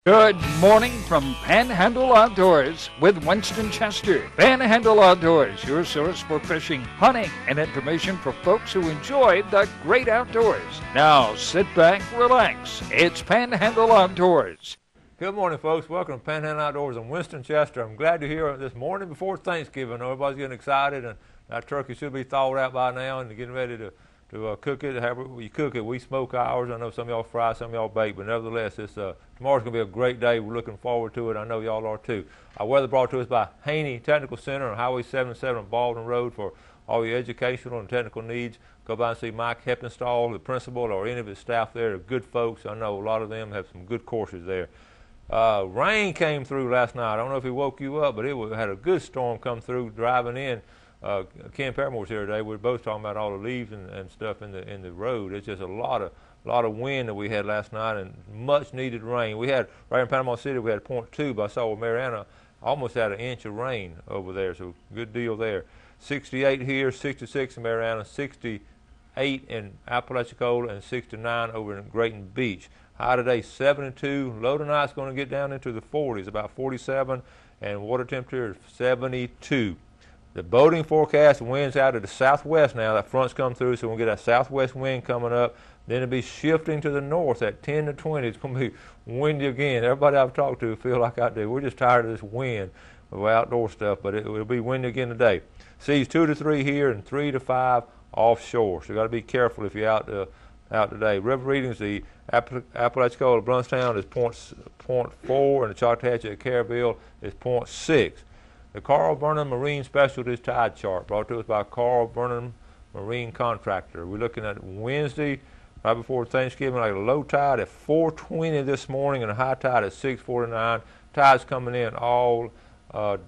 Good morning from Panhandle Outdoors with Winston Chester. Panhandle Outdoors, your source for fishing, hunting, and information for folks who enjoy the great outdoors. Now sit back, relax. It's Panhandle Outdoors. Good morning, folks. Welcome to Panhandle Outdoors. I'm Winston Chester. I'm glad you're here this morning before Thanksgiving. Everybody's getting excited, and that turkey should be thawed out by now and getting ready to cook it. However you cook it, we smoke ours. I know some of y'all fry, some of y'all bake, but nevertheless, tomorrow's going to be a great day. We're looking forward to it. I know y'all are too. Our weather brought to us by Haney Technical Center on Highway 77 on Baldwin Road for all your educational and technical needs. Go by and see Mike Heppenstall, the principal, or any of his staff there. They're good folks. I know a lot of them have some good courses there. Rain came through last night. I don't know if it woke you up, but had a good storm come through driving in. Ken Paramore's here today. We're both talking about all the leaves and stuff in the road. It's just a lot of wind that we had last night and much needed rain. We had right in Panama City we had 0.2, but I saw with Mariana almost had an inch of rain over there. So good deal there. 68 here, 66 in Mariana, 68 in Apalachicola, and 69 over in Grayton Beach. High today 72. Low tonight's going to get down into the 40s, about 47, and water temperature is 72. The boating forecast winds out of the southwest now. That front's come through, so we'll get that southwest wind coming up. Then it'll be shifting to the north at 10 to 20. It's going to be windy again. Everybody I've talked to feel like I do. We're just tired of this wind of outdoor stuff, but it'll be windy again today. Seas 2 to 3 here and 3 to 5 offshore. So you got to be careful if you're out today. River readings, the Apalachicola Bluntstown is 0.4, and the Choctawhatchee at Caryville is 0.6. The Carl Vernon Marine Specialties Tide Chart brought to us by Carl Vernon Marine Contractor. We're looking at Wednesday, right before Thanksgiving, like a low tide at 4:20 this morning and a high tide at 6:49. Tide's coming in all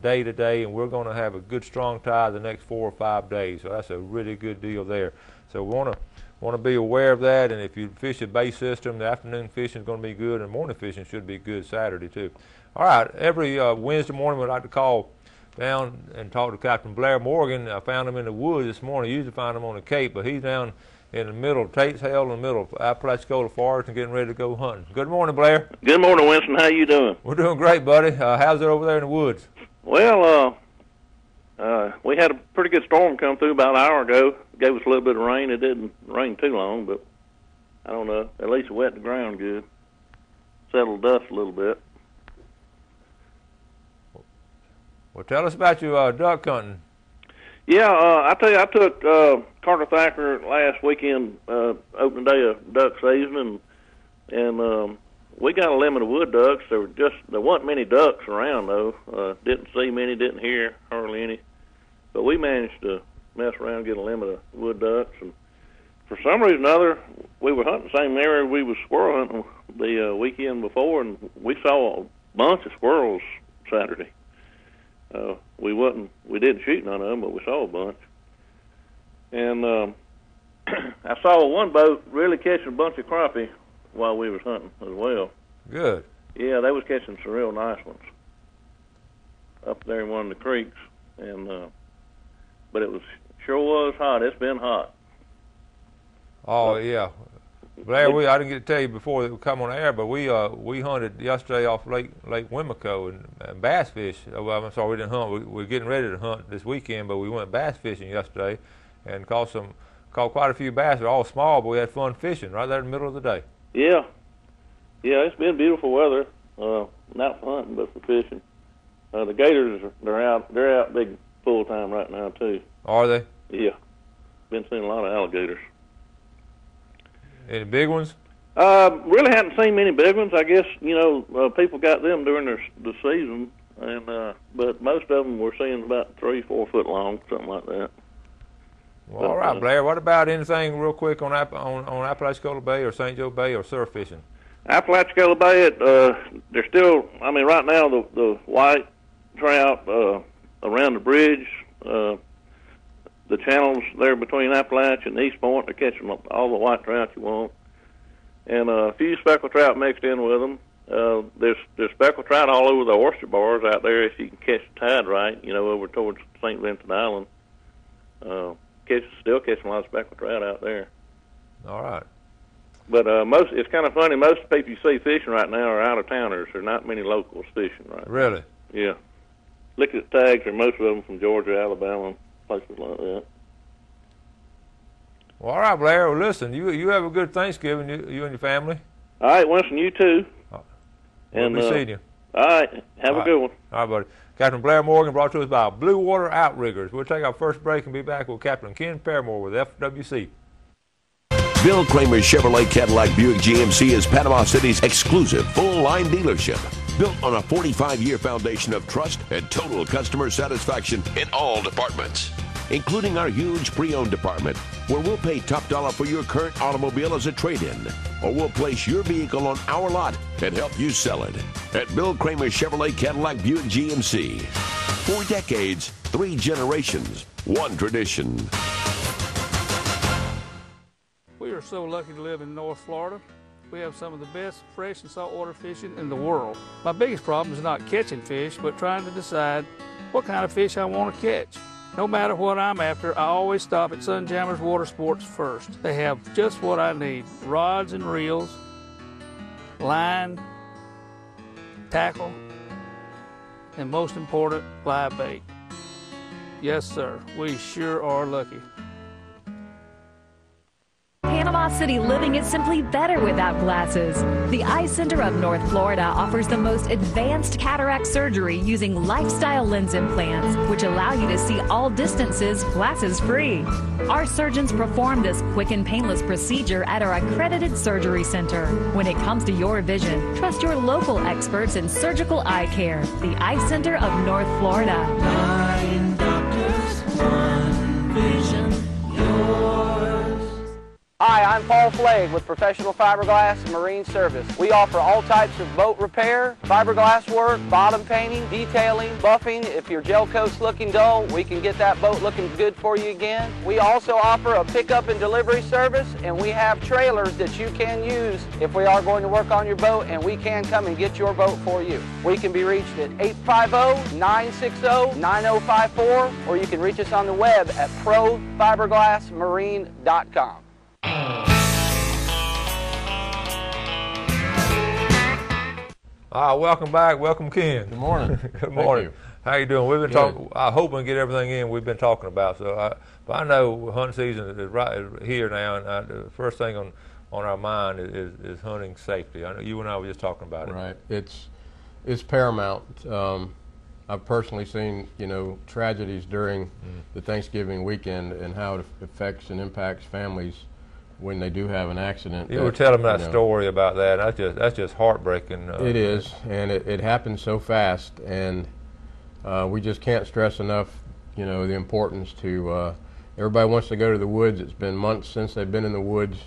day today, and we're going to have a good strong tide the next 4 or 5 days. So that's a really good deal there. So we want to be aware of that, and if you fish a bay system, the afternoon fishing is going to be good, and morning fishing should be good Saturday too. All right, every Wednesday morning we'd like to call down and talk to Captain Blair Morgan. I found him in the woods this morning. I usually find him on the Cape, but he's down in the middle of Tate's Hell, in the middle of Apalachicola Forest, and getting ready to go hunting. Good morning, Blair. Good morning, Winston. How you doing? We're doing great, buddy. How's it over there in the woods? Well, we had a pretty good storm come through about an hour ago. Gave us a little bit of rain. It didn't rain too long, but I don't know. At least it wet the ground good. Settled dust a little bit. Well, tell us about your duck hunting. Yeah, I tell you, I took Carter Thacker last weekend, opening day of duck season, and we got a limit of wood ducks. There wasn't many ducks around though. Didn't see many, didn't hear hardly any, but we managed to mess around and get a limit of wood ducks. And for some reason or other, we were hunting the same area we was squirrel hunting the weekend before, and we saw a bunch of squirrels Saturday. We didn't shoot none of them, but we saw a bunch. And I saw one boat really catching a bunch of crappie while we was hunting as well. Good. Yeah, they was catching some real nice ones up there in one of the creeks. And but it sure was hot. It's been hot. Oh yeah. Blair, I didn't get to tell you before we come on air, but we hunted yesterday off Lake Wimico and bass fish. Well, I'm sorry, we didn't hunt. We're getting ready to hunt this weekend, but we went bass fishing yesterday and caught quite a few bass. They're all small, but we had fun fishing right there in the middle of the day. Yeah, it's been beautiful weather. Not for hunting, but for fishing. The gators they're out big full time right now too. Are they? Yeah, been seeing a lot of alligators. Any big ones? Really hadn't seen many big ones. I guess people got them during the season, and but most of them we're seeing about 3-4 foot long, something like that. Well, all right, Blair. What about anything real quick on Apalachicola Bay or St. Joe Bay or surf fishing? Apalachicola Bay, they're still. I mean, right now the white trout around the bridge. The channels there between Appalachia and East Point, they're catching all the white trout you want. And a few speckled trout mixed in with them. There's speckled trout all over the oyster bars out there if you can catch the tide right, over towards St. Vincent Island. Still catching a lot of speckled trout out there. All right. But it's kind of funny. Most people you see fishing right now are out of towners. There are not many locals fishing right now. Really? Yeah. Look at the tags. Are most of them from Georgia, Alabama, places like that. Well, all right, Blair. Well, listen, you have a good Thanksgiving, you and your family. All right, Winston, you too. We'll be seeing you. All right, have a good one. All right, buddy. Captain Blair Morgan brought to us by Blue Water Outriggers. We'll take our first break and be back with Captain Ken Paramore with FWC. Bill Kramer's Chevrolet Cadillac Buick GMC is Panama City's exclusive full-line dealership. Built on a 45-year foundation of trust and total customer satisfaction in all departments, including our huge pre-owned department, where we'll pay top dollar for your current automobile as a trade-in, or we'll place your vehicle on our lot and help you sell it. At Bill Kramer's Chevrolet Cadillac Buick GMC. 4 decades, 3 generations, 1 tradition. We are so lucky to live in North Florida. We have some of the best fresh and saltwater fishing in the world. My biggest problem is not catching fish, but trying to decide what kind of fish I want to catch. No matter what I'm after, I always stop at Sunjammers Water Sports first. They have just what I need: rods and reels, line, tackle, and most important, live bait. Yes, sir, we sure are lucky. Panama City living is simply better without glasses. The Eye Center of North Florida offers the most advanced cataract surgery using lifestyle lens implants, which allow you to see all distances glasses-free. Our surgeons perform this quick and painless procedure at our accredited surgery center. When it comes to your vision, trust your local experts in surgical eye care. The Eye Center of North Florida. 9 doctors, 1 vision, yours. Hi, I'm Paul Flagg with Professional Fiberglass Marine Service. We offer all types of boat repair, fiberglass work, bottom painting, detailing, buffing. If your gel coat's looking dull, we can get that boat looking good for you again. We also offer a pickup and delivery service, and we have trailers that you can use if we are going to work on your boat, and we can come and get your boat for you. We can be reached at 850-960-9054, or you can reach us on the web at profiberglassmarine.com. Welcome back. Welcome, Ken. Good morning. Good morning. Thank you. How you doing? We've been talking. I hope we can get everything in we've been talking about. But I know hunting season is right here now, and the first thing on our mind is hunting safety. I know you and I were just talking about it. Right. It's paramount. I've personally seen tragedies during the Thanksgiving weekend and how it affects and impacts families when they do have an accident. You were telling me that story about that. That's just heartbreaking. It is, and it happens so fast, and we just can't stress enough, the importance to. Everybody wants to go to the woods. It's been months since they've been in the woods.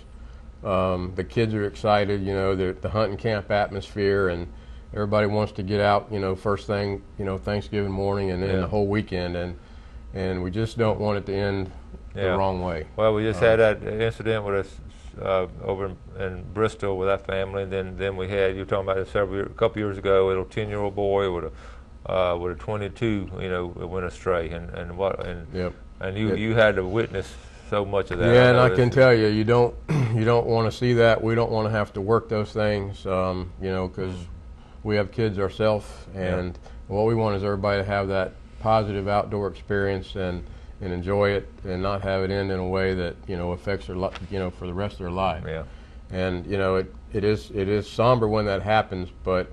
The kids are excited, the hunting camp atmosphere, and everybody wants to get out, first thing, Thanksgiving morning and then the whole weekend, and we just don't want it to end the wrong way. Well, we just had that incident with us over in Bristol with that family, and then we had, you were talking about it a couple years ago, a little 10-year-old boy with a 22, went astray, and you had to witness so much of that. Yeah, and I can tell you, you don't want to see that. We don't want to have to work those things, because we have kids ourselves, and what we want is everybody to have that positive outdoor experience and enjoy it, and not have it end in a way that affects their for the rest of their life. Yeah. And it is somber when that happens, but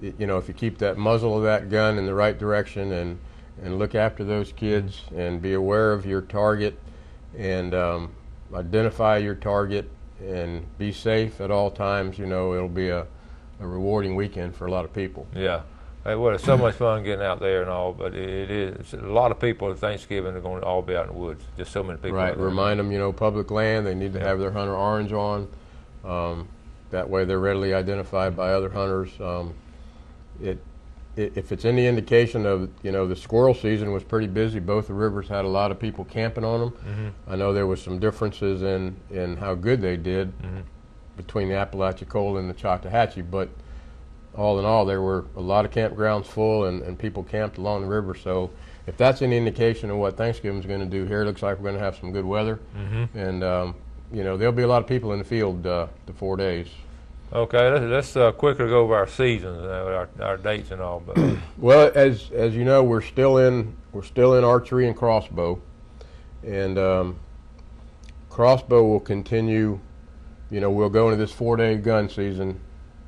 if you keep that muzzle of that gun in the right direction and look after those kids and be aware of your target and identify your target and be safe at all times, it'll be a rewarding weekend for a lot of people. Yeah. Hey, well, it's so much fun getting out there and all, but it is. A lot of people at Thanksgiving are going to all be out in the woods. Just so many people. Right. Remind them, public land. They need to have their hunter orange on. That way, they're readily identified by other hunters. If it's any indication of, the squirrel season was pretty busy. Both the rivers had a lot of people camping on them. Mm-hmm. I know there was some differences in how good they did between the Apalachicola and the Choctawhatchee, but all in all, there were a lot of campgrounds full and people camped along the river. So if that's any indication of what Thanksgiving's going to do here, it looks like we're going to have some good weather. Mm-hmm. And you know, there'll be a lot of people in the field the 4 days. Okay, let's quickly go over our seasons, our dates and all. But well, as you know, we're still in archery and crossbow, and crossbow will continue. You know, we'll go into this 4-day gun season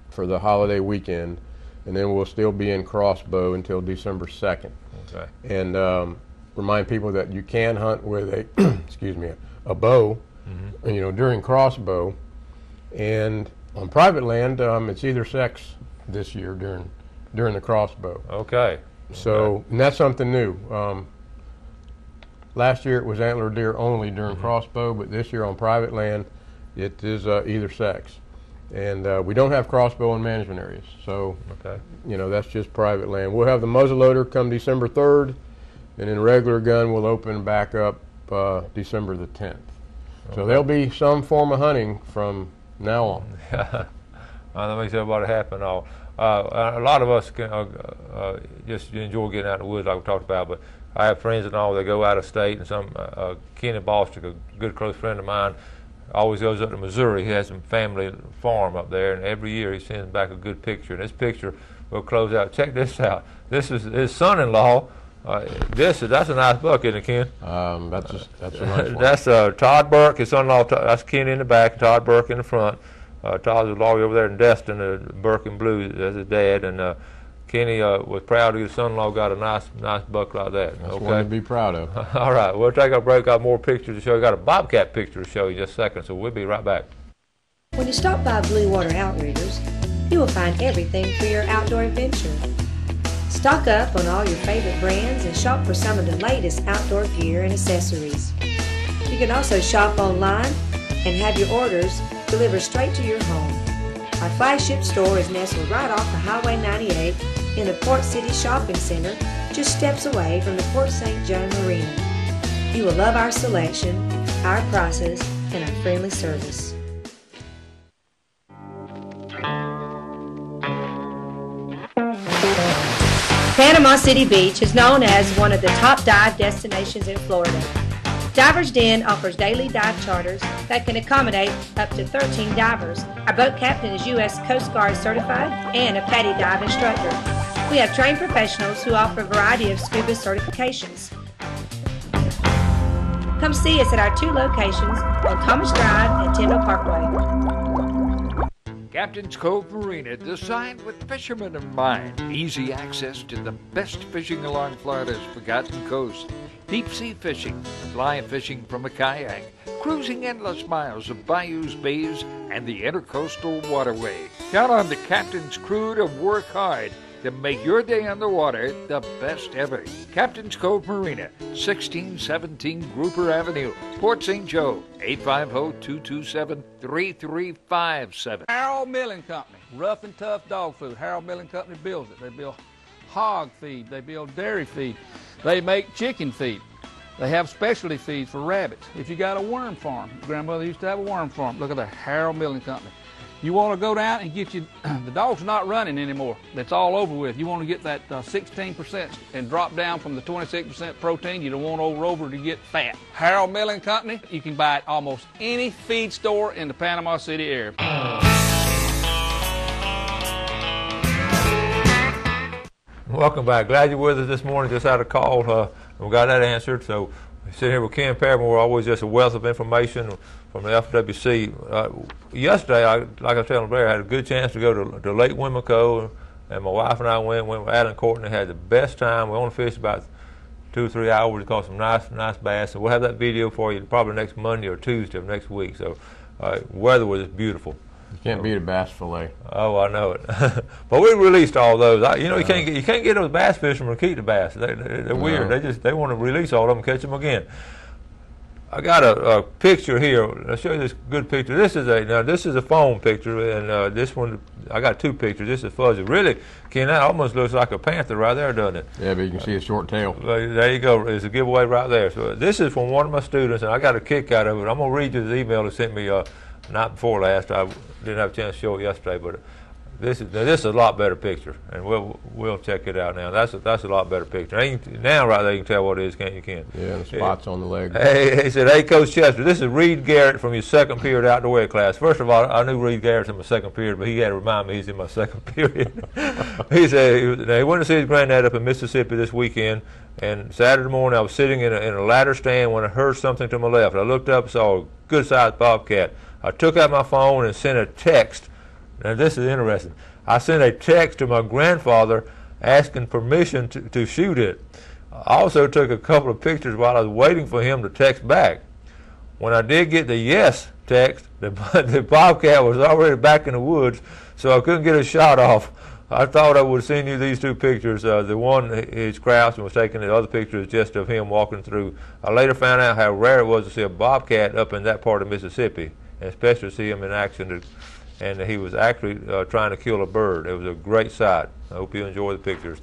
for the holiday weekend, and then we'll still be in crossbow until December 2nd. Okay. And remind people that you can hunt with a excuse me, a bow, you know, during crossbow, and on private land, it's either sex this year during the crossbow. Okay. So, and that's something new. Last year it was antler deer only during crossbow, but this year on private land, it is either sex. And we don't have crossbow in management areas, so you know, that's just private land. We'll have the muzzleloader come December 3rd, and then regular gun will open back up December the 10th. So there'll be some form of hunting from now on. That makes everybody happy and all. A lot of us can just enjoy getting out in the woods like we talked about, but I have friends and all that go out of state, and some Kenny Bostic, a good close friend of mine, always goes up to Missouri. He has some family farm up there, and every year he sends back a good picture. And this picture will close out. Check this out. This is his son-in-law. That's a nice buck, isn't it, Ken? That's a nice one. That's Todd Burke, his son-in-law. That's Ken in the back, Todd Burke in the front. Todd's a lawyer over there in Destin, Burke and Blue, that's his dad. And Kenny was proud that his son-in-law got a nice buck like that. That's one to be proud of. All right, we'll take a break. Got more pictures to show you. Got a bobcat picture to show you in just a second, so we'll be right back. When you stop by Blue Water Outreaders, you will find everything for your outdoor adventure. Stock up on all your favorite brands and shop for some of the latest outdoor gear and accessories. You can also shop online and have your orders delivered straight to your home. Our flagship store is nestled right off the Highway 98 in the Port City Shopping Center, just steps away from the Port St. John Marina. You will love our selection, our prices, and our friendly service. Panama City Beach is known as one of the top dive destinations in Florida. Divers Den offers daily dive charters that can accommodate up to 13 divers. Our boat captain is U.S. Coast Guard certified and a PADI dive instructor. We have trained professionals who offer a variety of scuba certifications. Come see us at our 2 locations on Thomas Drive and Tyndall Parkway. Captain's Cove Marina, designed with fishermen in mind. Easy access to the best fishing along Florida's Forgotten Coast. Deep sea fishing, fly fishing from a kayak, cruising endless miles of bayous, bays, and the intercoastal waterway. Count on the captain's crew to work hard to make your day on the water the best ever. Captain's Cove Marina, 1617 Grouper Avenue, Port St. Joe, 850-227-3357. Harold Milling Company, rough and tough dog food. Harold Milling Company builds it. They build hog feed, they build dairy feed, they make chicken feed. They have specialty feeds for rabbits. If you got a worm farm, grandmother used to have a worm farm, look at the Harold Milling Company. You want to go down and get you, the dog's not running anymore. That's all over with. You want to get that 16% and drop down from the 26% protein. You don't want over to get fat. Harold Milling Company, you can buy at almost any feed store in the Panama City area. Welcome back. Glad you're with us this morning. Just had a call. We got that answered. So sitting here with Ken Paramore, always just a wealth of information from the FWC. Yesterday, like I was telling Blair, I had a good chance to go to Lake Wimico, and my wife and I went with Alan Courtney, had the best time. We only fished about 2 or 3 hours. We caught some nice bass. So we'll have that video for you probably next Monday or Tuesday of next week. So weather was beautiful. You can't beat a bass fillet. Oh, I know it. But we released all those. You can't get those bass fishermen to keep the bass. They're weird. They want to release all of them and catch them again. I got a picture here. I'll show you this good picture. This is a phone picture, and this one I got 2 pictures. This is fuzzy. Really, Ken, that almost looks like a panther right there, doesn't it? Yeah, but you can see a short tail. There you go. There's a giveaway right there. So this is from one of my students, and I got a kick out of it. I'm gonna read you the email that sent me night before last. I didn't have a chance to show it yesterday, but This is a lot better picture, and we'll check it out now. That's a lot better picture. Now right there you can tell what it is, can't you, Ken? Yeah, the spots on the leg. Hey, he said, "Hey, Coach Chester, this is Reed Garrett from your second period outdoor ed class." First of all, I knew Reed Garrett's in my second period, but he had to remind me he's in my second period. He said he went to see his granddad up in Mississippi this weekend, and Saturday morning I was sitting in a ladder stand when I heard something to my left. I looked up and saw a good-sized bobcat. I took out my phone and sent a text. Now, this is interesting. I sent a text to my grandfather asking permission to shoot it. I also took a couple of pictures while I was waiting for him to text back. When I did get the yes text, the bobcat was already back in the woods, so I couldn't get a shot off. I thought I would send you these two pictures. The one is Krause and was taken. The other picture is just of him walking through. I later found out how rare it was to see a bobcat up in that part of Mississippi, and especially to see him in action. And he was actually trying to kill a bird. It was a great sight. I hope you enjoy the pictures.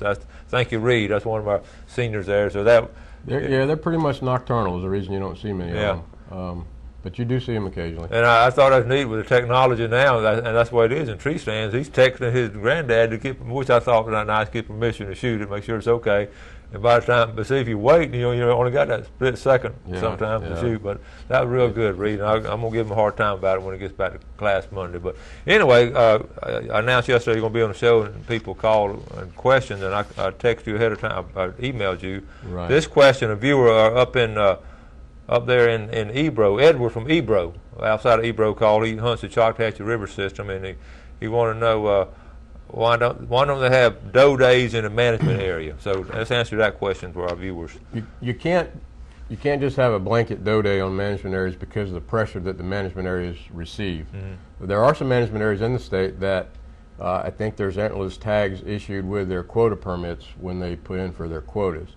Thank you, Reed. That's one of our seniors there. So they're pretty much nocturnal. Is the reason you don't see many of them. But you do see them occasionally. And I thought that was neat with the technology now, and that's the way it is in tree stands. He's texting his granddad to get, which I thought was nice, get permission to shoot it, make sure it's okay. And by the time, but see, if you wait, you only got that split second sometimes to shoot. But that was real good, Reed. I'm going to give him a hard time about it when he gets back to class Monday. But anyway, I announced yesterday you're going to be on the show, and people called and questioned, and I texted you ahead of time. I emailed you. Right. This question, a viewer up there in Ebro, Edward from Ebro, outside of Ebro, called. He hunts the Choctawhatchee River system, and he wanted to know why don't they have doe days in a management area? So let's answer that question for our viewers. You can't just have a blanket doe day on management areas because of the pressure that the management areas receive. Mm-hmm. There are some management areas in the state that I think there's antlerless tags issued with their quota permits when they put in for their quotas.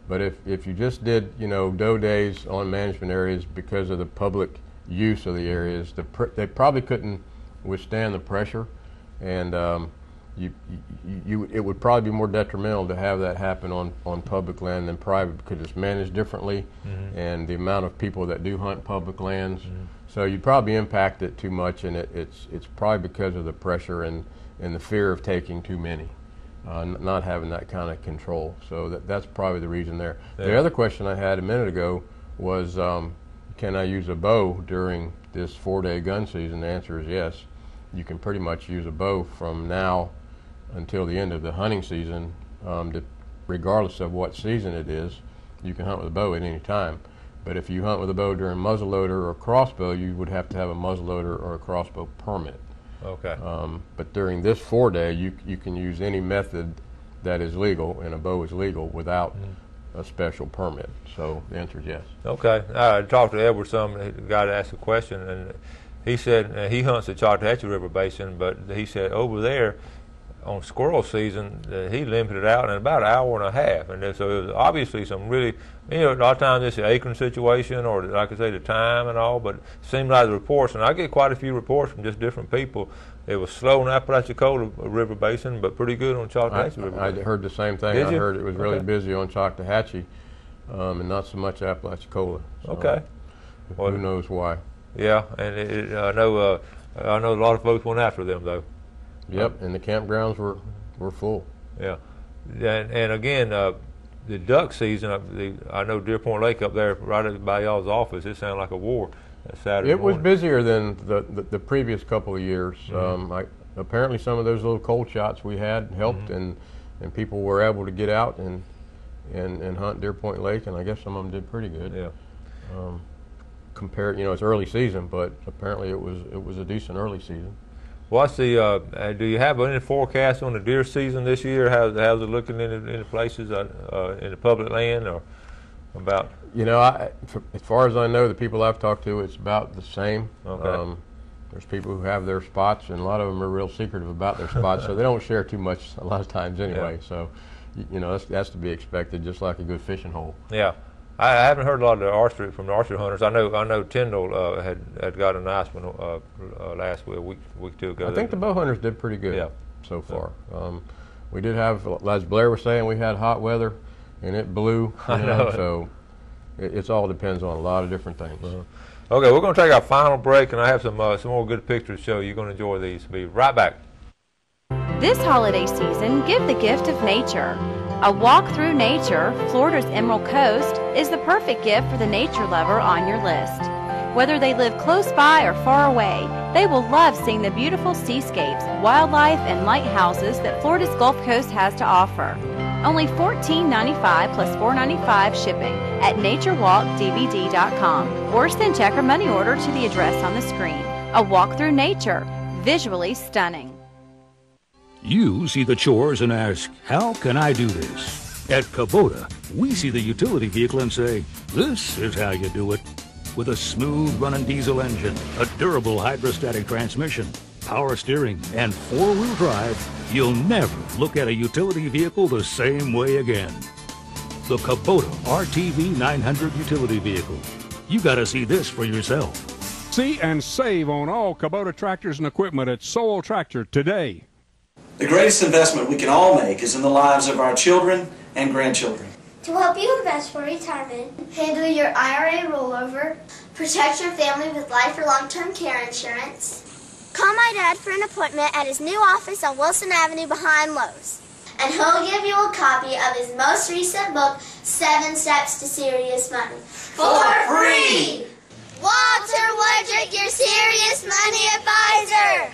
But if you just did doe days on management areas because of the public use of the areas, they probably couldn't withstand the pressure, and it would probably be more detrimental to have that happen on public land than private because it's managed differently, mm-hmm. and the amount of people that do hunt public lands. Mm-hmm. So you'd probably impact it too much, and it's probably because of the pressure and the fear of taking too many, not having that kind of control. So that's probably the reason there. Yeah. The other question I had a minute ago was, can I use a bow during this 4-day gun season? The answer is yes. You can pretty much use a bow from now until the end of the hunting season, regardless of what season it is. You can hunt with a bow at any time. But if you hunt with a bow during muzzleloader or crossbow, you would have to have a muzzleloader or a crossbow permit. Okay. But during this 4-day, you can use any method that is legal, and a bow is legal without a special permit. So the answer is yes. Okay. I talked to Edward some, the guy that asked the question, and he said he hunts the Choctawhatchee River Basin, but he said over there on squirrel season, he limited it out in about an hour and a half. And so it was obviously some really, a lot of times it's an acorn situation or, like I say, the time and all, but it seemed like the reports, and I get quite a few reports from just different people. It was slow in Apalachicola River Basin, but pretty good on Choctawhatchee River Basin. I heard the same thing. I heard it was really busy on Choctawhatchee and not so much Apalachicola. So okay. Who knows why? Yeah, and I know a lot of folks went after them, though. Yep, and the campgrounds were full. Yeah, and again, the duck season, I know Deer Point Lake up there right by y'all's office, it sounded like a war that Saturday morning. Was busier than the previous couple of years. Mm-hmm. Apparently some of those little cold shots we had helped, mm-hmm. and people were able to get out and hunt Deer Point Lake, and I guess some of them did pretty good. Yeah. Compared, it's early season, but apparently it was a decent early season. What's the? Do you have any forecast on the deer season this year? How's it looking in the places in the public land or about? As far as I know, the people I've talked to, it's about the same. Okay. There's people who have their spots, and a lot of them are real secretive about their spots, so they don't share too much a lot of times anyway. Yeah. So, that's to be expected, just like a good fishing hole. Yeah. I haven't heard a lot of the archery from the archery hunters. I know Tyndall had got a nice one last week or two ago. I think the bow hunters did pretty good so far. We did have, as Blair was saying, we had hot weather, and it blew. So it all depends on a lot of different things. Uh-huh. Okay, we're going to take our final break, and I have some more good pictures to show you. You're going to enjoy these. Be right back. This holiday season, give the gift of nature. A walk through nature, Florida's Emerald Coast, is the perfect gift for the nature lover on your list. Whether they live close by or far away, they will love seeing the beautiful seascapes, wildlife, and lighthouses that Florida's Gulf Coast has to offer. Only $14.95 plus $4.95 shipping at naturewalkdvd.com, or send check or money order to the address on the screen. A walk through nature, visually stunning. You see the chores and ask, how can I do this? At Kubota, we see the utility vehicle and say, this is how you do it. With a smooth-running diesel engine, a durable hydrostatic transmission, power steering, and four-wheel drive, you'll never look at a utility vehicle the same way again. The Kubota RTV 900 utility vehicle. You gotta see this for yourself. See and save on all Kubota tractors and equipment at Sowell Tractor today. The greatest investment we can all make is in the lives of our children and grandchildren. To help you invest for retirement, handle your IRA rollover, protect your family with life or long-term care insurance, call my dad for an appointment at his new office on Wilson Avenue behind Lowe's. And he'll give you a copy of his most recent book, 7 Steps to Serious Money. For free! Walter Woodrick, your serious money advisor!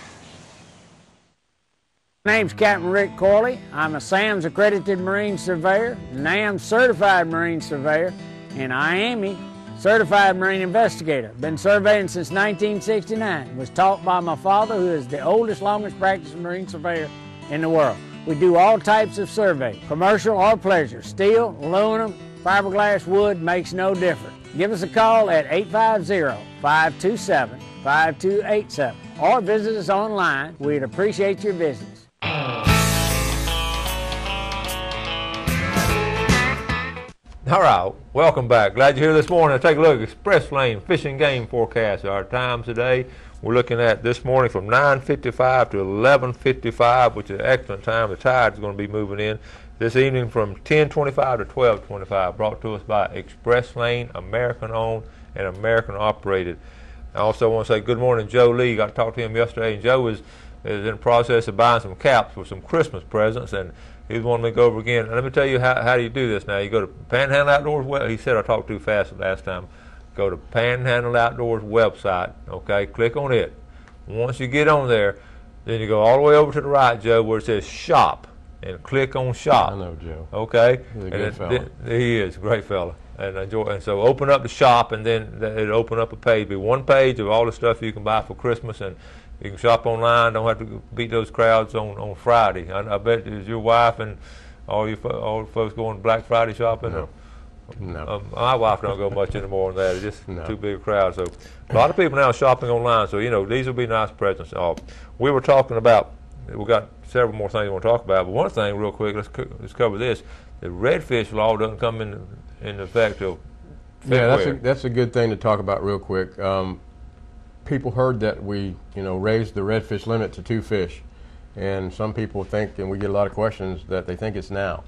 My name's Captain Rick Corley. I'm a SAMS accredited Marine Surveyor, NAM certified Marine Surveyor, and IAME certified Marine Investigator. Been surveying since 1969. Was taught by my father, who is the oldest, longest practicing Marine Surveyor in the world. We do all types of survey, commercial or pleasure. Steel, aluminum, fiberglass, wood, makes no difference. Give us a call at 850-527-5287 or visit us online. We'd appreciate your business. All right, welcome back. Glad you're here this morning. Take a look at Express Lane Fishing Game Forecast. Our times today, we're looking at this morning from 9:55 to 11:55, which is an excellent time. The tide's going to be moving in. This evening from 10:25 to 12:25, brought to us by Express Lane, American-owned and American-operated. I also want to say good morning to Joe Lee. Got to talk to him yesterday, and Joe is in the process of buying some caps for some Christmas presents, and he wanted me to go over again. And let me tell you how do you do this now. You go to Panhandle Outdoors. Well, he said I talked too fast last time. Go to Panhandle Outdoors website. Okay, click on it. Once you get on there, then you go all the way over to the right, Joe, where it says Shop, and click on Shop. I know Joe. Okay, he's a good fella. He is a great fella, and enjoy. And so open up the shop, and then it'll open up a page. Be one page of all the stuff you can buy for Christmas, and you can shop online. Don't have to beat those crowds on Friday. I bet is your wife and all the folks going Black Friday shopping. No. No. My wife don't go much anymore than that. It's just too big a crowd. So a lot of people now are shopping online. So these will be nice presents. We were talking about. We got several more things we want to talk about. But one thing, real quick, let's cover this. The redfish law doesn't come in effect till February. Yeah, that's a good thing to talk about real quick. People heard that we, raised the redfish limit to 2 fish, and some people think, and we get a lot of questions, that they think it's now.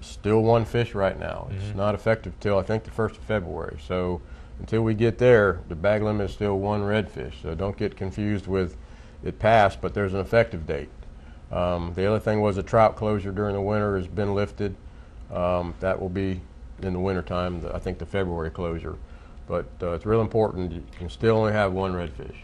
Still 1 fish right now. It's not effective till I think the 1st of February. So until we get there, the bag limit is still 1 redfish. So don't get confused with it passed, but there's an effective date. The other thing was the trout closure during the winter has been lifted. That will be in the wintertime, I think the February closure. But it's real important. You can still only have 1 redfish.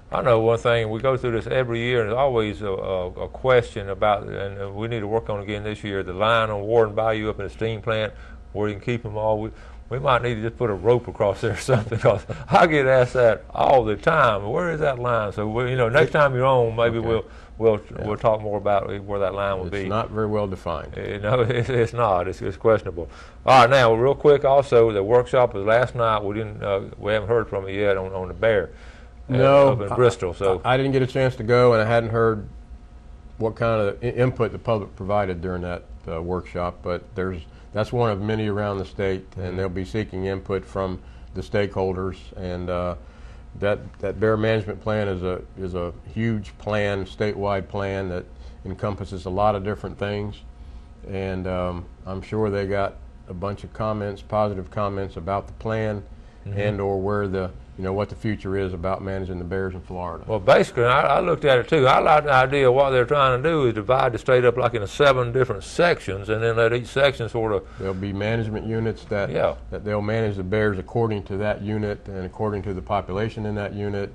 I know one thing. We go through this every year, and there's always a question about, and we need to work on it again this year, the line on Warden Bayou up in the steam plant where you can keep them all. We might need to just put a rope across there or something, because I get asked that all the time. Where is that line? So next time you're on, maybe we'll talk more about where that line will be. It's not very well defined. No, it's not. It's questionable. All right, now real quick. Also, the workshop was last night. We haven't heard from it yet on the bear. No, up in Bristol. So I didn't get a chance to go, and I hadn't heard what kind of input the public provided during that workshop. But that's one of many around the state, and they'll be seeking input from the stakeholders. And that bear management plan is a huge plan, statewide plan that encompasses a lot of different things. And I'm sure they got a bunch of comments, positive comments about the plan, and or where the you know, what the future is about managing the bears in Florida. Well, basically, I looked at it too. I like the idea of what they're trying to do is divide the state up like into 7 different sections, and then let each section sort of. There'll be management units that they'll manage the bears according to that unit and according to the population in that unit,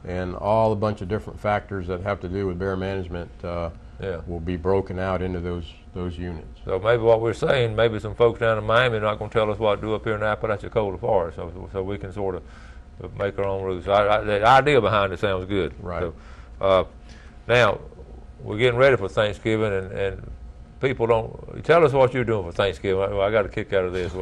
and all a bunch of different factors that have to do with bear management will be broken out into those units. So maybe what we're saying, maybe some folks down in Miami are not going to tell us what to do up here in the Apalachicola Forest, so we can sort of make our own rules. The idea behind it sounds good. Right. So, now, we're getting ready for Thanksgiving, and people don't tell us what you're doing for Thanksgiving. I got a kick out of this.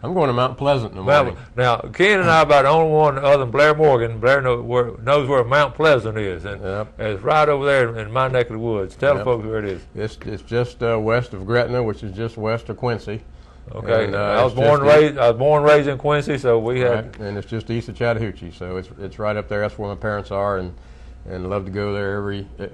I'm going to Mount Pleasant in the morning. Now, Ken and I are about the only one other than Blair Morgan. Blair knows where Mount Pleasant is, and it's right over there in my neck of the woods. Tell the folks where it is. It's just west of Gretna, which is just west of Quincy. Okay, and, I was born and raised in Quincy, so we had. And it's just east of Chattahoochee, so it's right up there. That's where my parents are, and love to go there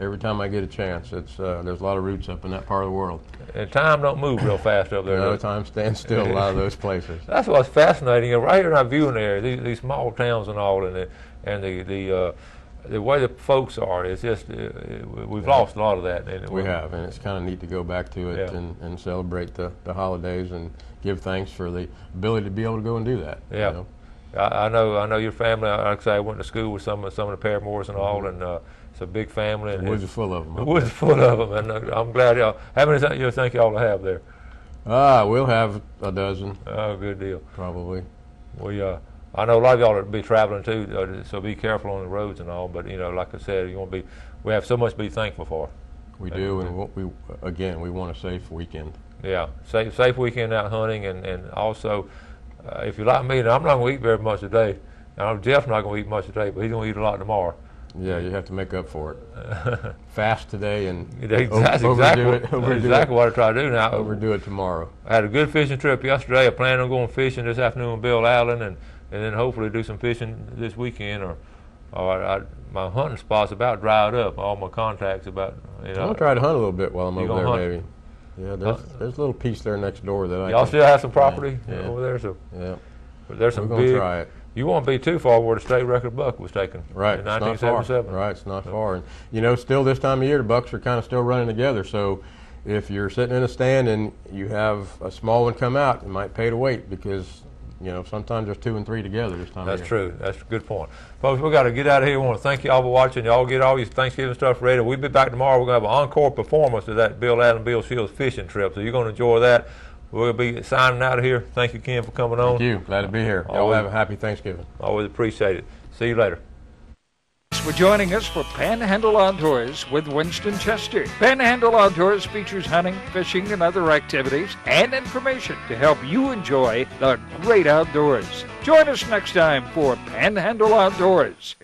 every time I get a chance. It's there's a lot of roots up in that part of the world. And time don't move real fast up there. No, time stands still a lot of those places. That's what's fascinating. Right here in our viewing area, these small towns and all, and the way the folks are, it's just we've lost a lot of that. And we have, and it's kind of neat to go back to it and celebrate the holidays and give thanks for the ability to be able to go and do that. Yeah. You know? I know your family. Like I say, I went to school with some of the Paramores and all, and it's a big family. And the woods are full of them. The woods are full of them, and I'm glad y'all. How many you think y'all will have there? We'll have a dozen. Oh, good deal. Probably. I know a lot of y'all will be traveling too, so be careful on the roads and all. But like I said, we have so much to be thankful for. We do, and we want a safe weekend. Yeah, safe weekend out hunting, and also. If you're like me, I'm not going to eat very much today. Jeff's not going to eat much today, but he's going to eat a lot tomorrow. Yeah, you have to make up for it. Fast today and overdo it. Exactly what I try to do now. Overdo it tomorrow. I had a good fishing trip yesterday. I plan on going fishing this afternoon with Bill Allen, and then hopefully do some fishing this weekend. Or my hunting spot's about dried up. All my contacts about. I'm going to try to hunt a little bit while I'm over there, maybe. Yeah, there's a little piece there next door that y'all still have some property over there, so but there's some big. Try it. You won't be too far where the state record buck was taken. Right, in 1977. Right, it's not far. And still this time of year, the bucks are kind of still running together. So if you're sitting in a stand and you have a small one come out, it might pay to wait because. Sometimes there's 2 and 3 together this time of year. That's true. That's a good point. Folks, we got to get out of here. We want to thank you all for watching. Y'all get all your Thanksgiving stuff ready. We'll be back tomorrow. We're going to have an encore performance of that Bill Shields fishing trip. So you're going to enjoy that. We'll be signing out of here. Thank you, Ken, for coming on. Thank you. Glad to be here. Y'all have a happy Thanksgiving. Always appreciate it. See you later. For joining us for Panhandle Outdoors with Winston Chester. Panhandle Outdoors features hunting, fishing, and other activities and information to help you enjoy the great outdoors. Join us next time for Panhandle Outdoors.